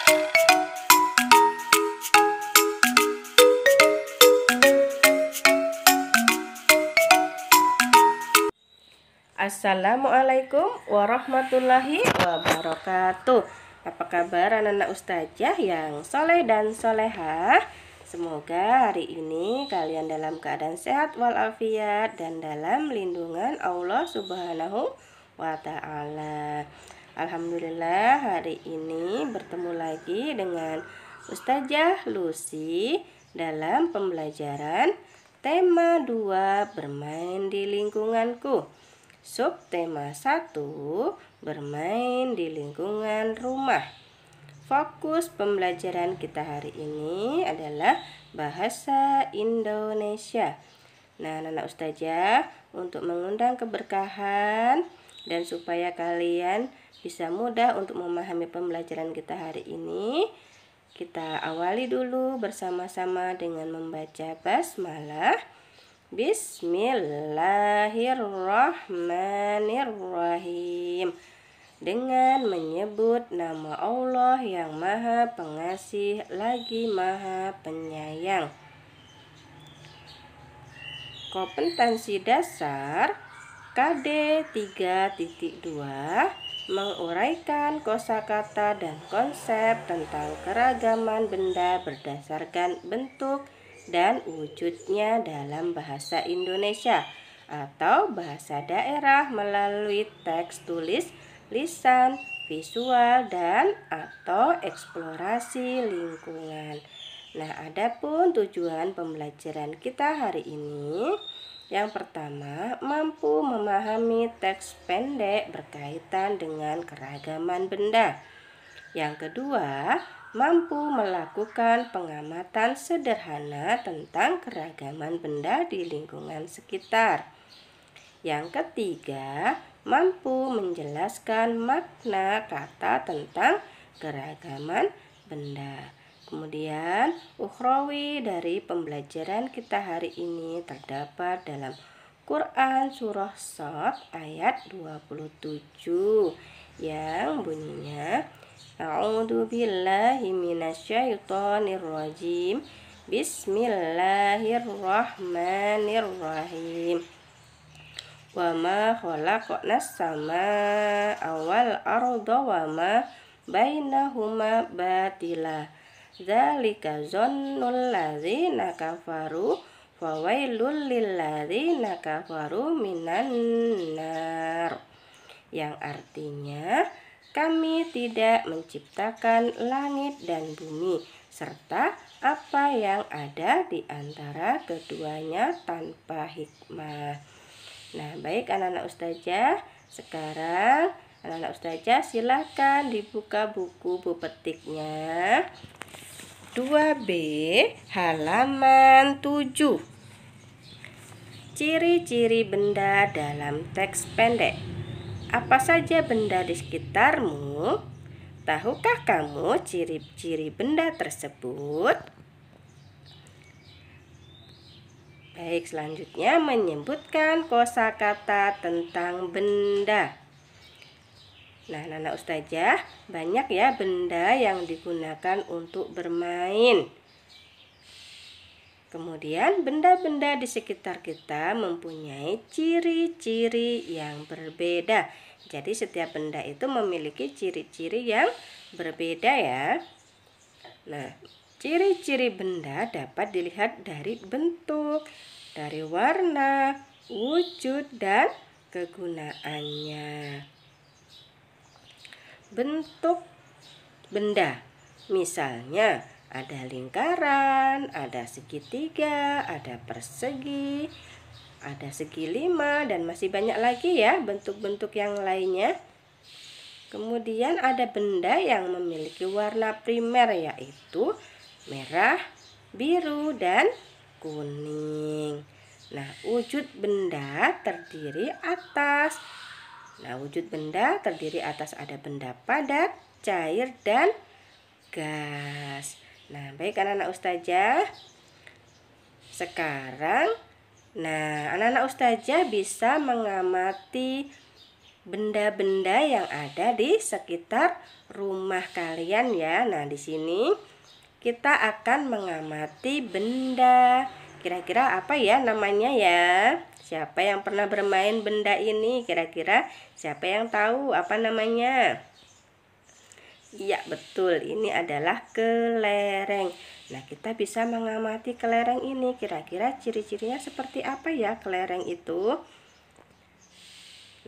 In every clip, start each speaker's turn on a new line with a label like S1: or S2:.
S1: Assalamualaikum warahmatullahi wabarakatuh. Apa kabar anak-anak ustazah yang soleh dan solehah? Semoga hari ini kalian dalam keadaan sehat walafiat dan dalam lindungan Allah Subhanahu wa ta'ala. Alhamdulillah, hari ini bertemu lagi dengan Ustazah Lucy dalam pembelajaran tema 2 bermain di lingkunganku. Subtema 1, bermain di lingkungan rumah. Fokus pembelajaran kita hari ini adalah bahasa Indonesia. Nah, anak ustazah, untuk mengundang keberkahan dan supaya kalian bisa mudah untuk memahami pembelajaran kita hari ini, kita awali dulu bersama-sama dengan membaca basmalah. Bismillahirrahmanirrahim. Dengan menyebut nama Allah yang Maha Pengasih lagi Maha Penyayang. Kompetensi dasar KD 3.2 menguraikan kosakata dan konsep tentang keragaman benda berdasarkan bentuk dan wujudnya dalam bahasa Indonesia atau bahasa daerah melalui teks tulis, lisan, visual, dan atau eksplorasi lingkungan. Nah, adapun tujuan pembelajaran kita hari ini, yang pertama, mampu memahami teks pendek berkaitan dengan keragaman benda. Yang kedua, mampu melakukan pengamatan sederhana tentang keragaman benda di lingkungan sekitar. Yang ketiga, mampu menjelaskan makna kata tentang keragaman benda. Kemudian, ukhrawi dari pembelajaran kita hari ini terdapat dalam Quran Surah Shad ayat 27 yang bunyinya, A'udzu billahi minasyaitonir rajim. Bismillahirrahmanirrahim. Wa ma khalaqnas samaa'a wal arda wa ma bainahuma batila. Dzalika dzannul ladzina kafaru fawailul lil ladzina kafaru minan nar. Yang artinya, kami tidak menciptakan langit dan bumi serta apa yang ada di antara keduanya tanpa hikmah. Nah, baik anak-anak ustazah, sekarang anak-anak ustazah silahkan dibuka buku petiknya 2B halaman 7. Ciri-ciri benda dalam teks pendek. Apa saja benda di sekitarmu? Tahukah kamu ciri-ciri benda tersebut? Baik, selanjutnya menyebutkan kosakata tentang benda. Nah, anak ustazah, banyak ya benda yang digunakan untuk bermain. Kemudian benda-benda di sekitar kita mempunyai ciri-ciri yang berbeda. Jadi setiap benda itu memiliki ciri-ciri yang berbeda ya. Nah, ciri-ciri benda dapat dilihat dari bentuk, dari warna, wujud, dan kegunaannya. Bentuk benda, misalnya ada lingkaran, ada segitiga, ada persegi, ada segi 5, dan masih banyak lagi ya bentuk-bentuk yang lainnya. Kemudian ada benda yang memiliki warna primer, yaitu merah, biru, dan kuning. Nah, wujud benda terdiri atas. Wujud benda terdiri atas ada benda padat, cair, dan gas. Nah, baik anak-anak ustazah. Sekarang, anak-anak ustazah bisa mengamati benda-benda yang ada di sekitar rumah kalian ya. Nah, di sini kita akan mengamati benda. Kira-kira apa ya namanya ya? Siapa yang pernah bermain benda ini? Kira-kira siapa yang tahu apa namanya? Iya, betul. Ini adalah kelereng. Nah, kita bisa mengamati kelereng ini. Kira-kira ciri-cirinya seperti apa ya kelereng itu?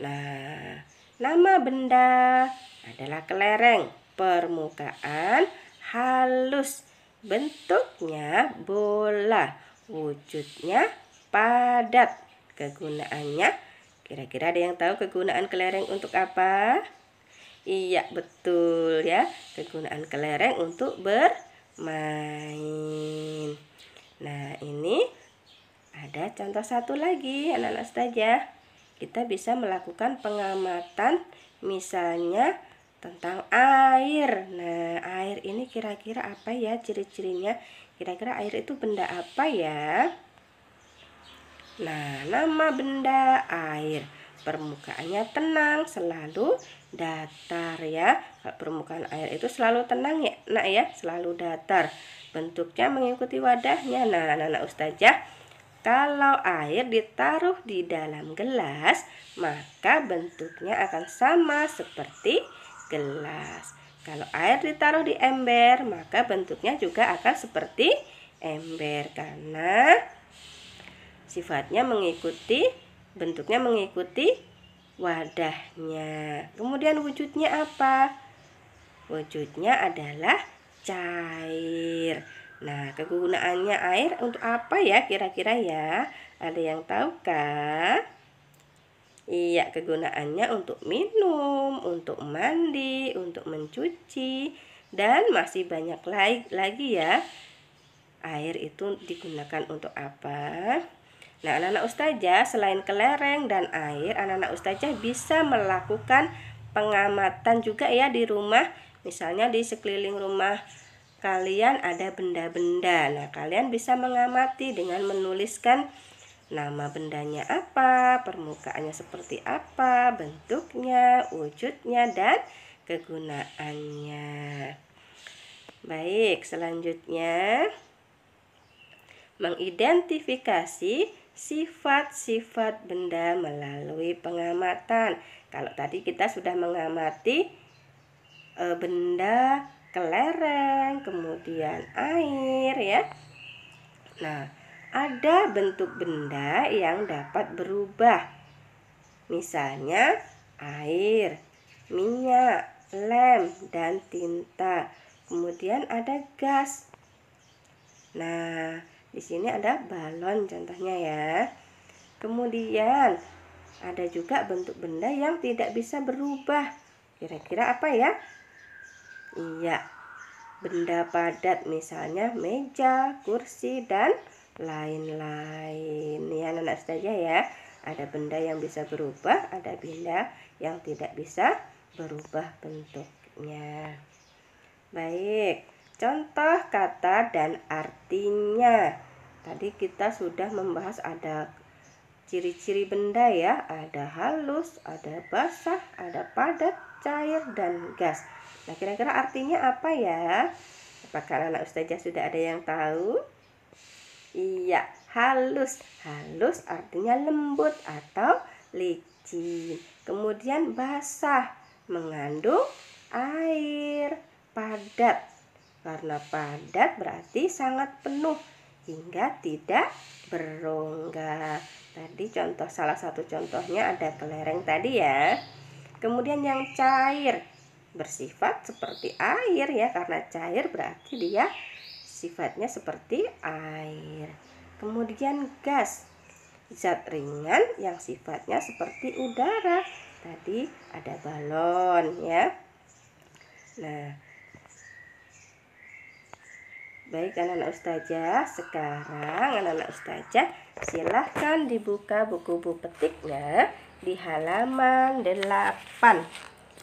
S1: Nah, nama benda adalah kelereng. Permukaan halus, bentuknya bola, wujudnya padat. Kegunaannya, kira-kira ada yang tahu kegunaan kelereng untuk apa? Iya, betul ya. Kegunaan kelereng untuk bermain. Nah, ini ada contoh satu lagi, anak-anak ustazah. Kita bisa melakukan pengamatan misalnya tentang air. Nah, air ini kira-kira apa ya ciri-cirinya? Kira-kira air itu benda apa ya? Nah, nama benda air. Permukaannya tenang, selalu datar ya. Permukaan air itu selalu tenang ya, nak ya, selalu datar. Bentuknya mengikuti wadahnya. Nah, anak-anak ustazah, kalau air ditaruh di dalam gelas, maka bentuknya akan sama seperti gelas. Kalau air ditaruh di ember, maka bentuknya juga akan seperti ember karena sifatnya bentuknya mengikuti wadahnya. Kemudian wujudnya apa? Wujudnya adalah cair. Nah, kegunaannya air untuk apa ya kira-kira ya? Ada yang tahu kah? Iya, kegunaannya untuk minum, untuk mandi, untuk mencuci, dan masih banyak lagi ya. Air itu digunakan untuk apa? Nah, anak-anak ustazah, selain kelereng dan air, anak-anak ustazah bisa melakukan pengamatan juga ya di rumah. Misalnya di sekeliling rumah kalian ada benda-benda. Nah, kalian bisa mengamati dengan menuliskan nama bendanya apa, permukaannya seperti apa, bentuknya, wujudnya, dan kegunaannya. Baik, selanjutnya mengidentifikasi sifat-sifat benda melalui pengamatan. Kalau tadi kita sudah mengamati benda kelereng, kemudian air ya. Nah, ada bentuk benda yang dapat berubah. Misalnya air, minyak, lem, dan tinta. Kemudian ada gas. Nah, di sini ada balon contohnya ya. Kemudian ada juga bentuk benda yang tidak bisa berubah. Kira-kira apa ya? Iya, benda padat misalnya meja, kursi, dan lain-lain. Ya, anak ustazah ya. Ada benda yang bisa berubah, ada benda yang tidak bisa berubah bentuknya. Baik, contoh kata dan artinya. Tadi kita sudah membahas ada ciri-ciri benda ya. Ada halus, ada basah, ada padat, cair, dan gas. Nah, kira-kira artinya apa ya? Apakah anak ustazah sudah ada yang tahu? Iya, halus. Halus artinya lembut atau licin. Kemudian basah, mengandung air. Padat, karena padat berarti sangat penuh hingga tidak berongga. Tadi salah satu contohnya ada kelereng tadi ya. Kemudian yang cair, bersifat seperti air ya, karena cair berarti dia sifatnya seperti air. Kemudian gas, zat ringan yang sifatnya seperti udara. Tadi ada balon ya. Nah, baik anak-anak ustazah, sekarang anak-anak ustazah silahkan dibuka buku petiknya di halaman 8.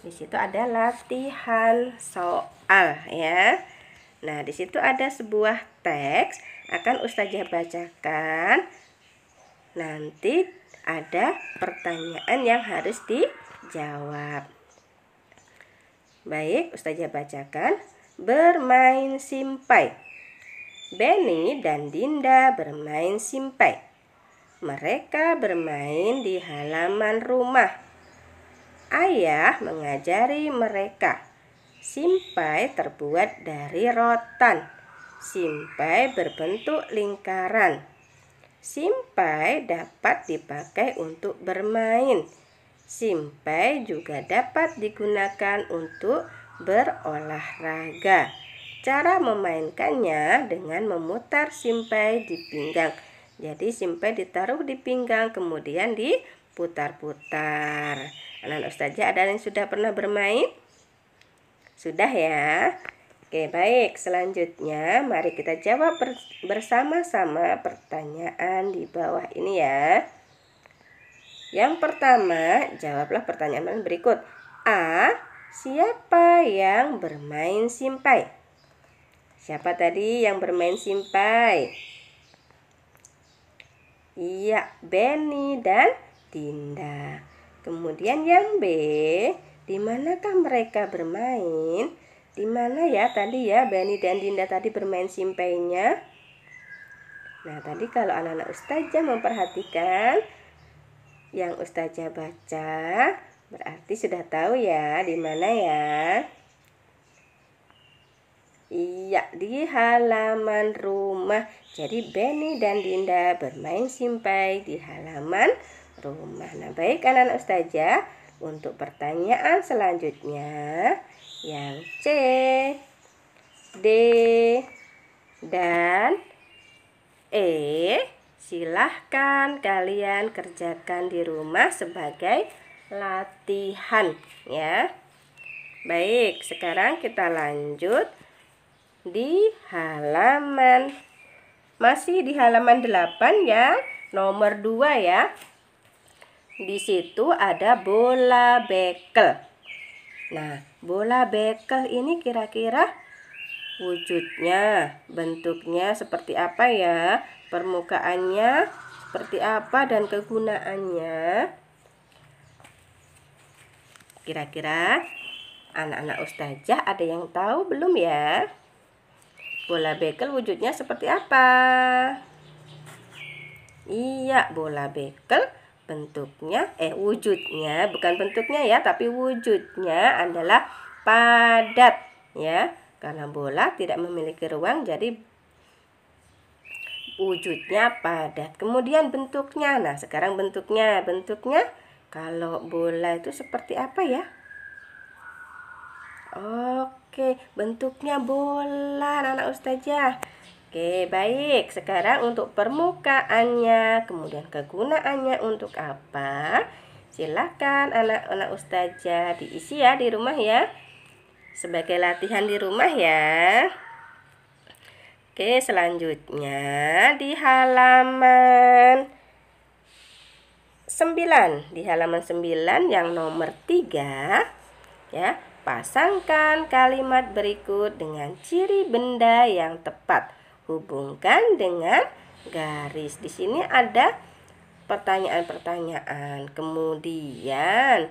S1: Di situ ada latihan soal ya. Nah, di situ ada sebuah teks akan ustazah bacakan. Nanti ada pertanyaan yang harus jawab. Baik, Ustazah bacakan. Bermain simpai. Benny dan Dinda bermain simpai. Mereka bermain di halaman rumah. Ayah mengajari mereka. Simpai terbuat dari rotan. Simpai berbentuk lingkaran. Simpai dapat dipakai untuk bermain. Simpai juga dapat digunakan untuk berolahraga. Cara memainkannya dengan memutar simpai di pinggang. Jadi simpai ditaruh di pinggang kemudian diputar-putar. Anak-anak Ustazah ada yang sudah pernah bermain? Sudah ya? Oke, baik. Selanjutnya mari kita jawab bersama-sama pertanyaan di bawah ini ya. Yang pertama, jawablah pertanyaan berikut. A. Siapa yang bermain simpai? Siapa tadi yang bermain simpai? Iya, Benny dan Dinda. Kemudian yang B, di manakah mereka bermain? Di mana ya tadi ya Benny dan Dinda tadi bermain simpainya? Nah, tadi kalau anak-anak Ustazah memperhatikan yang Ustazah baca, berarti sudah tahu ya di mana ya? Iya, di halaman rumah. Jadi Benny dan Dinda bermain simpai di halaman rumah. Nah, baik anak-anak Ustazah, untuk pertanyaan selanjutnya yang C, D, dan E, silahkan kalian kerjakan di rumah sebagai latihan ya. Baik, sekarang kita lanjut di halaman, masih di halaman 8 ya, nomor 2 ya. Di situ ada bola bekel. Nah, bola bekel ini kira-kira wujudnya, bentuknya seperti apa ya? Permukaannya seperti apa dan kegunaannya? Kira-kira anak-anak Ustazah ada yang tahu belum ya? Bola bekel wujudnya seperti apa? Iya, bola bekel bentuknya, wujudnya, bukan bentuknya ya, tapi wujudnya adalah padat ya. Karena bola tidak memiliki ruang, jadi wujudnya padat. Kemudian bentuknya, nah sekarang bentuknya kalau bola itu seperti apa ya? Oke, bentuknya bola anak-anak Ustazah. Oke, baik. Sekarang untuk permukaannya, kemudian kegunaannya untuk apa? Silahkan anak-anak Ustazah diisi ya di rumah ya. Sebagai latihan di rumah ya. Oke, selanjutnya di halaman 9. Di halaman 9 yang nomor 3 ya. Pasangkan kalimat berikut dengan ciri benda yang tepat. Hubungkan dengan garis. Di sini ada pertanyaan-pertanyaan. Kemudian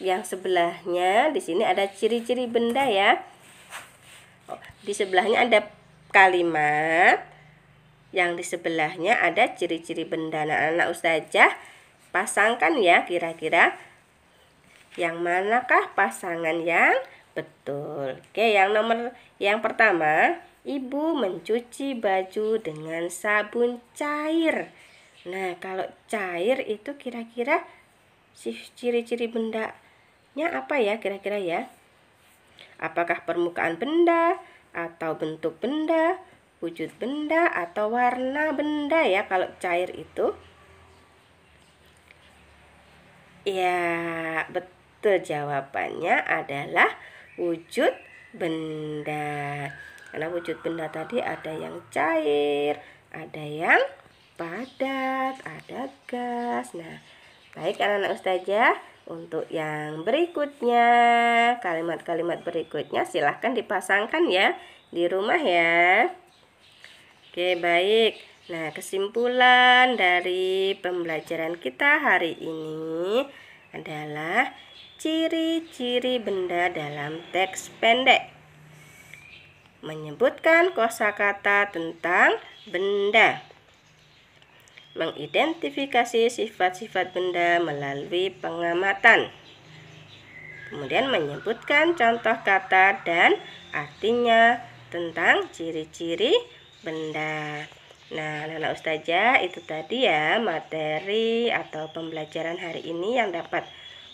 S1: yang sebelahnya di sini ada ciri-ciri benda ya. Di sebelahnya ada kalimat. Yang di sebelahnya ada ciri-ciri benda. Nah, anak Ustazah pasangkan ya kira-kira yang manakah pasangan yang betul. Oke, yang pertama, ibu mencuci baju dengan sabun cair. Nah, kalau cair itu kira-kira ciri-ciri bendanya apa ya kira-kira ya? Apakah permukaan benda atau bentuk benda, wujud benda atau warna benda ya kalau cair itu? Ya, betul, jawabannya adalah wujud benda. Karena wujud benda tadi ada yang cair, ada yang padat, ada gas. Nah, baik anak-anak Ustazah, untuk yang berikutnya, kalimat-kalimat berikutnya silahkan dipasangkan ya di rumah ya. Oke, baik. Nah, kesimpulan dari pembelajaran kita hari ini, adalah ciri-ciri benda dalam teks pendek. Menyebutkan kosakata tentang benda. Mengidentifikasi sifat-sifat benda melalui pengamatan. Kemudian menyebutkan contoh kata dan artinya tentang ciri-ciri benda. Nah, anak-anak ustazah, itu tadi ya materi atau pembelajaran hari ini yang dapat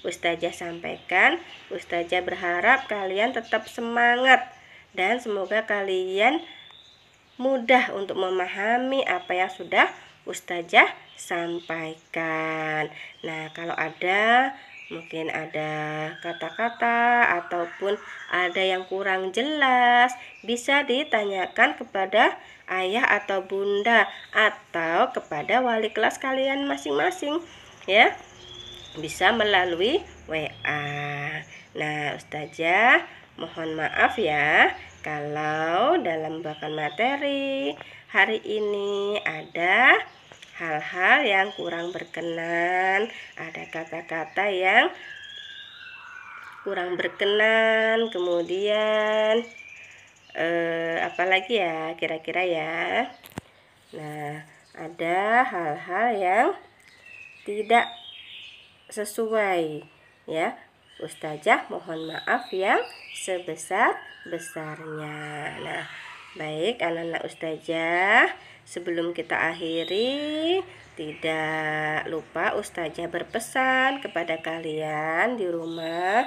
S1: ustazah sampaikan. Ustazah berharap kalian tetap semangat dan semoga kalian mudah untuk memahami apa yang sudah ustazah sampaikan. Nah, kalau mungkin ada kata-kata ataupun ada yang kurang jelas, bisa ditanyakan kepada ayah atau bunda atau kepada wali kelas kalian masing-masing ya, bisa melalui WA. Nah, ustazah mohon maaf ya kalau dalam bahasan materi hari ini ada hal-hal yang kurang berkenan, ada kata-kata yang kurang berkenan, kemudian apalagi ya kira-kira ya. Nah, ada hal-hal yang tidak sesuai ya. Ustazah mohon maaf yang sebesar-besarnya. Nah, baik anak-anak ustazah, sebelum kita akhiri, tidak lupa ustazah berpesan kepada kalian di rumah,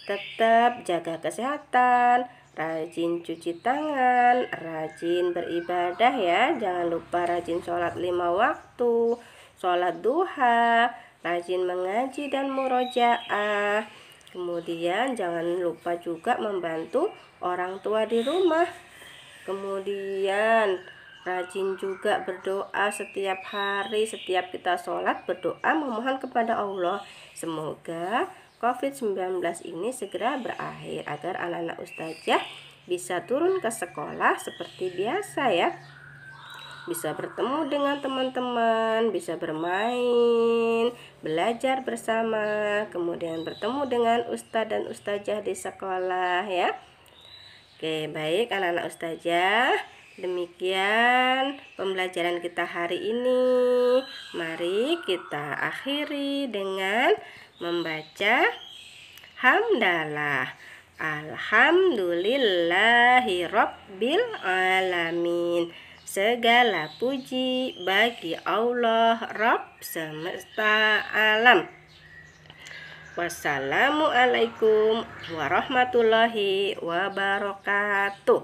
S1: tetap jaga kesehatan, rajin cuci tangan, rajin beribadah ya. Jangan lupa rajin sholat 5 waktu, sholat duha, rajin mengaji dan murojaah. Kemudian jangan lupa juga membantu orang tua di rumah. Kemudian rajin juga berdoa setiap hari, setiap kita sholat berdoa memohon kepada Allah. Semoga COVID-19 ini segera berakhir agar anak-anak ustazah bisa turun ke sekolah seperti biasa ya. Bisa bertemu dengan teman-teman, bisa bermain, belajar bersama, kemudian bertemu dengan ustadz dan ustazah di sekolah ya. Oke, baik anak-anak ustazah, demikian pembelajaran kita hari ini. Mari kita akhiri dengan membaca hamdalah. Alhamdulillahirabbil alamin. Segala puji bagi Allah Rabb semesta alam. Wassalamualaikum warahmatullahi wabarakatuh.